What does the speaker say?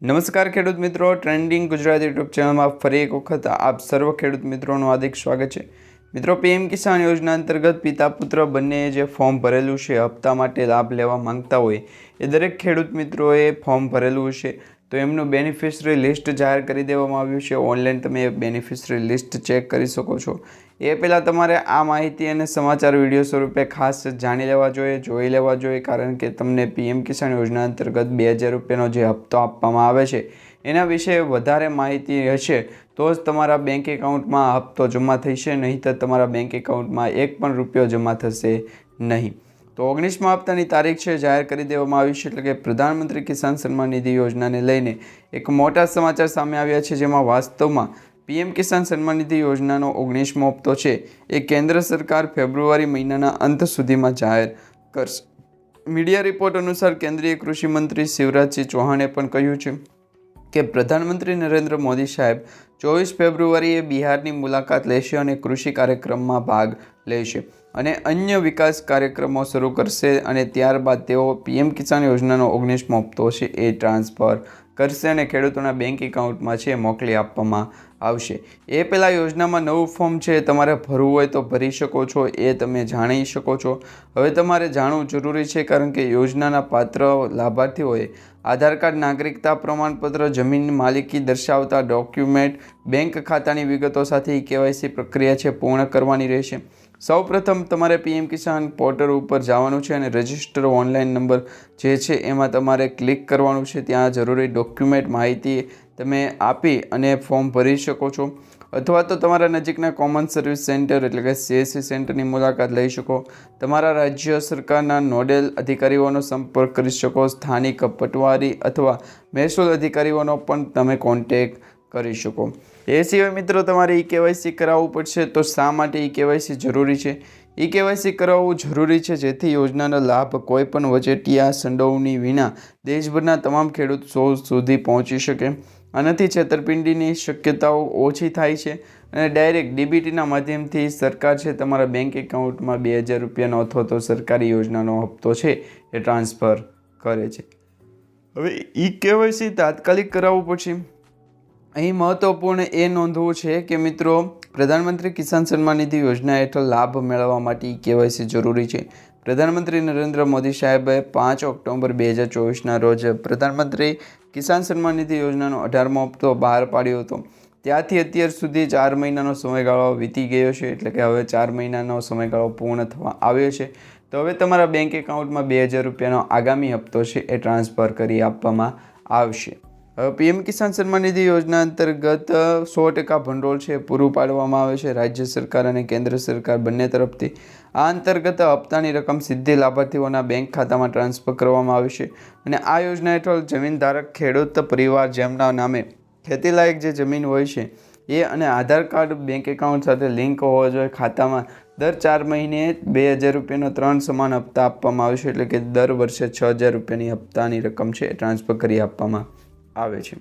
નમસ્કાર ખેડૂત મિત્રો, ટ્રેન્ડિંગ ગુજરાત યુટ્યુબ ચેનલમાં ફરી એક વખત આપ સર્વ ખેડૂત મિત્રોનું હાર્દિક સ્વાગત છે। મિત્રો, પીએમ કિસાન યોજના અંતર્ગત પિતા પુત્ર બંનેએ જે ફોર્મ ભરેલું છે, હપ્તા માટે લાભ લેવા માંગતા હોય એ દરેક ખેડૂત મિત્રોએ ફોર્મ ભરેલું છે તો એમનું બેનિફિશરી લિસ્ટ જાહેર કરી દેવામાં આવ્યું છે। ઓનલાઈન તમે બેનિફિશરી લિસ્ટ ચેક કરી શકો છો। એ પહેલાં તમારે આ માહિતી અને સમાચાર વિડીયો સ્વરૂપે ખાસ જાણી લેવા જોઈએ, જોઈ લેવા જોઈએ, કારણ કે તમને પીએમ કિસાન યોજના અંતર્ગત 2000 રૂપિયાનો જે હપ્તો આપવામાં આવે છે એના વિશે વધારે માહિતી હશે તો જ તમારા બેંક એકાઉન્ટમાં હપ્તો જમા થશે, નહીં તો તમારા બેંક એકાઉન્ટમાં એક પણ રૂપિયો જમા થશે નહીં। તો 19મા હપ્તાની તારીખ છે જાહેર કરી દેવામાં આવી છે, એટલે કે પ્રધાનમંત્રી કિસાન સન્માન નિધિ યોજનાને લઈને એક મોટા સમાચાર સામે આવ્યા છે, જેમાં વાસ્તવમાં પીએમ કિસાન સન્માન નિધિ યોજનાનો 19મો હપ્તો છે એ કેન્દ્ર સરકાર ફેબ્રુઆરી મહિનાના અંત સુધીમાં જાહેર કરશે। મીડિયા રિપોર્ટ અનુસાર કેન્દ્રીય કૃષિ મંત્રી શિવરાજસિંહ ચૌહાણે પણ કહ્યું છે કે પ્રધાનમંત્રી નરેન્દ્ર મોદી સાહેબ 24 ફેબ્રુઆરીએ બિહારની મુલાકાત લેશે અને કૃષિ કાર્યક્રમમાં ભાગ લેશે અને અન્ય વિકાસ કાર્યક્રમો શરૂ કરશે અને ત્યારબાદ તેઓ પીએમ કિસાન યોજનાનો 19મો હપ્તો છે એ ટ્રાન્સફર કરશે અને ખેડૂતોના બેંક એકાઉન્ટમાં છે મોકલી આપવામાં આવશે। એ પહેલાં યોજનામાં નવું ફોર્મ છે તમારે ભરવું હોય તો ભરી શકો છો, એ તમે જાણી શકો છો। હવે તમારે જાણવું જરૂરી છે, કારણ કે યોજનાના પાત્ર લાભાર્થીઓએ આધાર કાર્ડ, નાગરિકતા પ્રમાણપત્ર, જમીન માલિકી દર્શાવતા ડોક્યુમેન્ટ, બેંક ખાતાની વિગતો સાથે કેવાયસી પ્રક્રિયા છે પૂર્ણ કરવાની રહેશે। સૌપ્રથમ તમારે પીએમ કિસાન પોર્ટલ ઉપર જવાનું છે અને રજિસ્ટર ઓનલાઈન નંબર જે છે એમાં તમારે ક્લિક કરવાનું છે। ત્યાં જરૂરી ડોક્યુમેન્ટ માહિતી તમે આપી અને ફોર્મ ભરી શકો છો, અથવા તો તમારા નજીકના કોમન સર્વિસ સેન્ટર એટલે કે CSC સેન્ટરની મુલાકાત લઈ શકો। તમારા રાજ્ય સરકારના નોડેલ અધિકારીઓનો સંપર્ક કરી શકો। સ્થાનિક પટવારી અથવા મહેસૂલ અધિકારીઓનો પણ તમે કોન્ટેક્ટ કરી શકો। એ સિવાય મિત્રો, તમારે કેવાયસી કરાવવું પડશે। તો શા માટે કેવાયસી જરૂરી છે? કેવાયસી કરાવવું જરૂરી છે જેથી યોજનાનો લાભ કોઈ પણ વચેટિયા સંડોવણી વિના દેશભરના તમામ ખેડૂતો સુધી પહોંચી શકે। આનાથી છેતરપિંડીની શક્યતાઓ ઓછી થાય છે અને ડાયરેક્ટ ડીબીટીના માધ્યમથી સરકાર છે તમારા બેંક એકાઉન્ટમાં 2000 રૂપિયાનો અથવા તો સરકારી યોજનાનો હપ્તો છે એ ટ્રાન્સફર કરે છે। હવે કેવાયસી તાત્કાલિક કરાવવું પડશે। અહીં મહત્વપૂર્ણ એ નોંધવું છે કે મિત્રો, પ્રધાનમંત્રી કિસાન સન્માન નિધિ યોજના હેઠળ લાભ મેળવવા માટે કેવાયસી જરૂરી છે। પ્રધાનમંત્રી નરેન્દ્ર મોદી સાહેબે 5 ઓક્ટોબર 2024ના રોજ પ્રધાનમંત્રી કિસાન સન્માન નિધિ યોજનાનો 18મો હપ્તો બહાર પાડ્યો હતો। ત્યાંથી અત્યાર સુધી 4 મહિનાનો સમયગાળો વીતી ગયો છે, એટલે કે હવે 4 મહિનાનો સમયગાળો પૂર્ણ થવા આવ્યો છે। તો હવે તમારા બેંક એકાઉન્ટમાં 2000 રૂપિયાનો આગામી હપ્તો છે એ ટ્રાન્સફર કરી આપવામાં આવશે। હવે પીએમ કિસાન સન્માન નિધિ યોજના અંતર્ગત 100% ભંડોળ છે પૂરું પાડવામાં આવે છે રાજ્ય સરકાર અને કેન્દ્ર સરકાર બંને તરફથી। આ અંતર્ગત હપ્તાની રકમ સીધી લાભાર્થીઓના બેંક ખાતામાં ટ્રાન્સફર કરવામાં આવે છે અને આ યોજના હેઠળ જમીનધારક ખેડૂત પરિવાર જેમના નામે ખેતીલાયક જે જમીન હોય છે એ અને આધાર કાર્ડ બેંક એકાઉન્ટ સાથે લિંક હોવા જોઈએ ખાતામાં દર 4 મહિને 2000 રૂપિયાનો 3 સમાન હપ્તા આપવામાં આવે છે, એટલે કે દર વર્ષે 6000 રૂપિયાની હપ્તાની રકમ છે ટ્રાન્સફર કરી આપવામાં આવે છે।